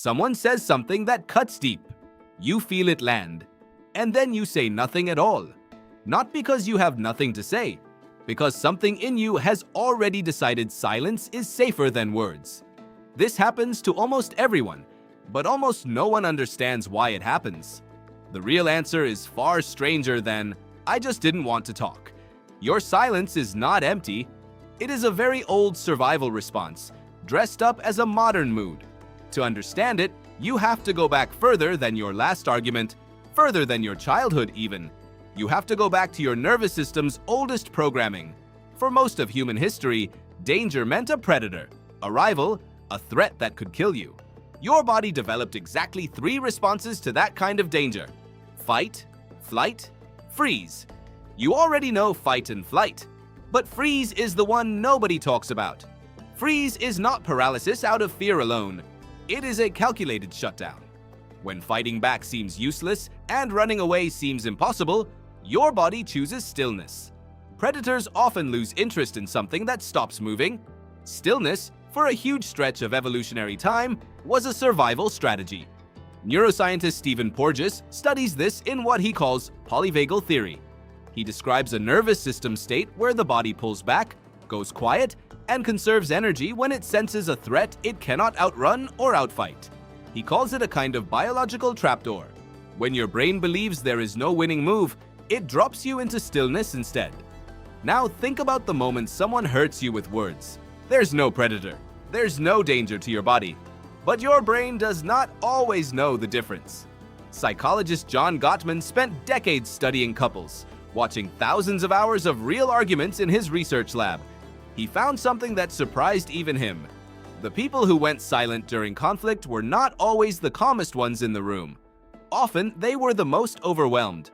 Someone says something that cuts deep. You feel it land, and then you say nothing at all. Not because you have nothing to say, because something in you has already decided silence is safer than words. This happens to almost everyone, but almost no one understands why it happens. The real answer is far stranger than, "I just didn't want to talk." Your silence is not empty. It is a very old survival response, dressed up as a modern mood. To understand it, you have to go back further than your last argument, further than your childhood even. You have to go back to your nervous system's oldest programming. For most of human history, danger meant a predator, a rival, a threat that could kill you. Your body developed exactly 3 responses to that kind of danger: fight, flight, freeze. You already know fight and flight, but freeze is the one nobody talks about. Freeze is not paralysis out of fear alone. It is a calculated shutdown. When fighting back seems useless and running away seems impossible, your body chooses stillness. Predators often lose interest in something that stops moving. Stillness, for a huge stretch of evolutionary time, was a survival strategy. Neuroscientist Stephen Porges studies this in what he calls polyvagal theory. He describes a nervous system state where the body pulls back, goes quiet, and conserves energy when it senses a threat it cannot outrun or outfight. He calls it a kind of biological trapdoor. When your brain believes there is no winning move, it drops you into stillness instead. Now think about the moment someone hurts you with words. There's no predator. There's no danger to your body. But your brain does not always know the difference. Psychologist John Gottman spent decades studying couples, watching thousands of hours of real arguments in his research lab. He found something that surprised even him. The people who went silent during conflict were not always the calmest ones in the room. Often, they were the most overwhelmed.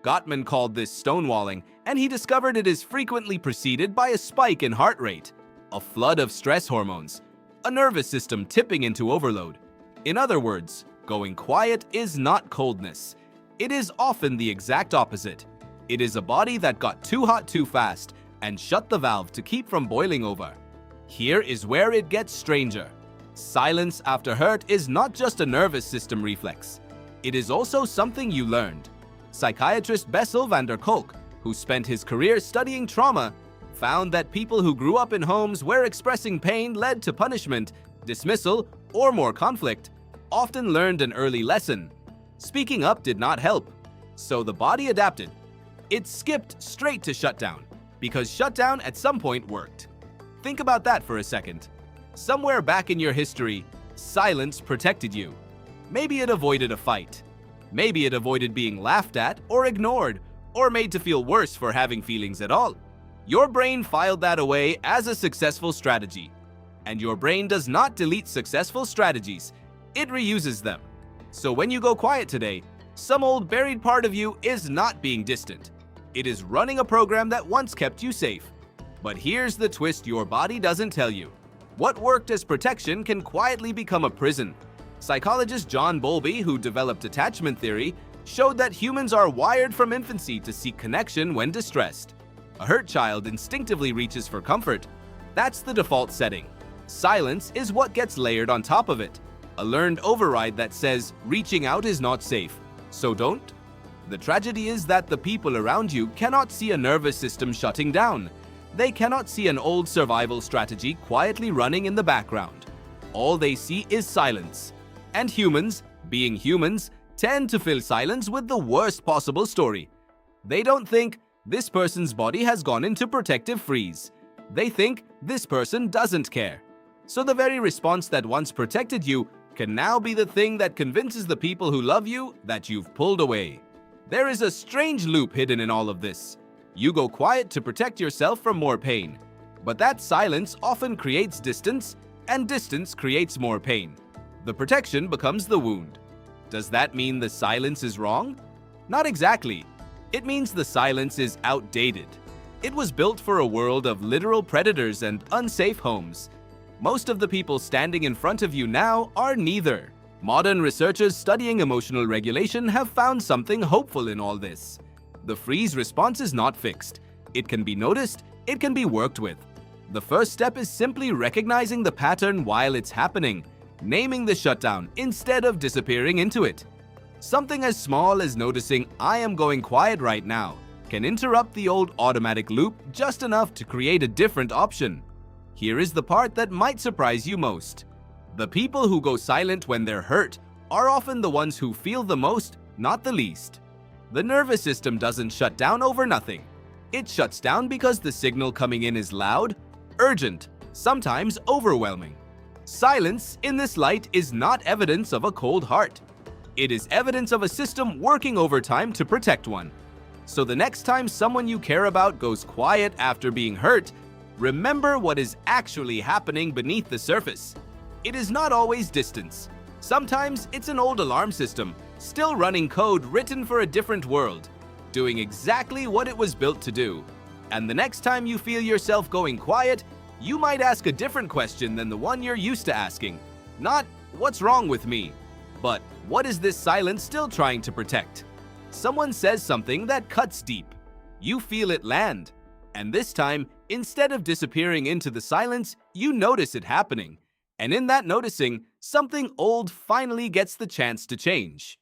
Gottman called this stonewalling, and he discovered it is frequently preceded by a spike in heart rate, a flood of stress hormones, a nervous system tipping into overload. In other words, going quiet is not coldness. It is often the exact opposite. It is a body that got too hot too fast and shut the valve to keep from boiling over. Here is where it gets stranger. Silence after hurt is not just a nervous system reflex. It is also something you learned. Psychiatrist Bessel van der Kolk, who spent his career studying trauma, found that people who grew up in homes where expressing pain led to punishment, dismissal, or more conflict, often learned an early lesson. Speaking up did not help, so the body adapted. It skipped straight to shutdown, because shutdown at some point worked. Think about that for a second. Somewhere back in your history, silence protected you. Maybe it avoided a fight. Maybe it avoided being laughed at or ignored, or made to feel worse for having feelings at all. Your brain filed that away as a successful strategy. And your brain does not delete successful strategies, it reuses them. So when you go quiet today, some old buried part of you is not being distant. It is running a program that once kept you safe. But here's the twist your body doesn't tell you. What worked as protection can quietly become a prison. Psychologist John Bowlby, who developed attachment theory, showed that humans are wired from infancy to seek connection when distressed. A hurt child instinctively reaches for comfort. That's the default setting. Silence is what gets layered on top of it. A learned override that says reaching out is not safe, so don't. The tragedy is that the people around you cannot see a nervous system shutting down. They cannot see an old survival strategy quietly running in the background. All they see is silence. And humans, being humans, tend to fill silence with the worst possible story. They don't think, this person's body has gone into protective freeze. They think, this person doesn't care. So the very response that once protected you can now be the thing that convinces the people who love you that you've pulled away. There is a strange loop hidden in all of this. You go quiet to protect yourself from more pain. But that silence often creates distance, and distance creates more pain. The protection becomes the wound. Does that mean the silence is wrong? Not exactly. It means the silence is outdated. It was built for a world of literal predators and unsafe homes. Most of the people standing in front of you now are neither. Modern researchers studying emotional regulation have found something hopeful in all this. The freeze response is not fixed. It can be noticed, it can be worked with. The first step is simply recognizing the pattern while it's happening, naming the shutdown instead of disappearing into it. Something as small as noticing I am going quiet right now can interrupt the old automatic loop just enough to create a different option. Here is the part that might surprise you most. The people who go silent when they're hurt are often the ones who feel the most, not the least. The nervous system doesn't shut down over nothing. It shuts down because the signal coming in is loud, urgent, sometimes overwhelming. Silence in this light is not evidence of a cold heart. It is evidence of a system working overtime to protect one. So the next time someone you care about goes quiet after being hurt, remember what is actually happening beneath the surface. It is not always distance. Sometimes it's an old alarm system, still running code written for a different world, doing exactly what it was built to do. And the next time you feel yourself going quiet, you might ask a different question than the one you're used to asking. Not, "What's wrong with me?" but, "What is this silence still trying to protect?" Someone says something that cuts deep. You feel it land. And this time, instead of disappearing into the silence, you notice it happening. And in that noticing, something old finally gets the chance to change.